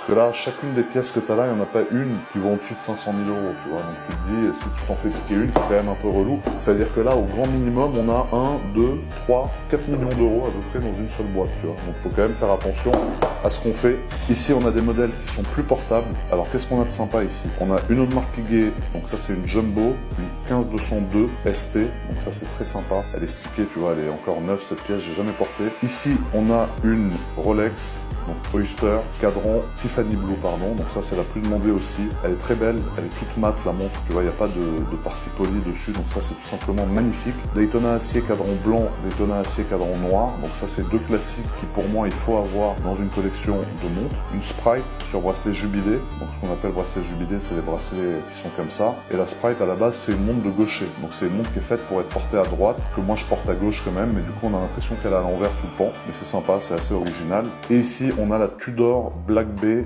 Parce que là, chacune des pièces que tu as là, il n'y en a pas une qui vaut au-dessus de 500 000 euros, tu vois. Donc tu te dis, si tu t'en fais piquer une, c'est quand même un peu relou. C'est-à-dire que là, au grand minimum, on a 1, 2, 3, 4 millions d'euros à peu près dans une seule boîte, tu vois. Donc il faut quand même faire attention à ce qu'on fait. Ici, on a des modèles qui sont plus portables. Alors qu'est-ce qu'on a de sympa ici? On a une Audemars Piguet, donc ça c'est une Jumbo, une 15202 ST, donc ça c'est très sympa. Elle est stickée, tu vois, elle est encore neuve cette pièce, j'ai jamais porté. Ici, on a une Rolex, donc Oyster, cadran Tiffany Blue, pardon, donc ça c'est la plus demandée aussi. Elle est très belle, elle est toute mate la montre, tu vois, il n'y a pas de partie polie dessus, donc ça c'est tout simplement magnifique. Daytona acier cadran blanc, Daytona acier cadran noir, donc ça c'est deux classiques qui pour moi il faut avoir dans une collection de montres. Une Sprite sur bracelet jubilé, donc ce qu'on appelle bracelet jubilé, c'est les bracelets qui sont comme ça. Et la Sprite à la base c'est une montre de gaucher, donc c'est une montre qui est faite pour être portée à droite, que moi je porte à gauche quand même, mais du coup on a l'impression qu'elle est à l'envers tout le temps, mais c'est sympa, c'est assez original. Et ici on a la Tudor Black Bay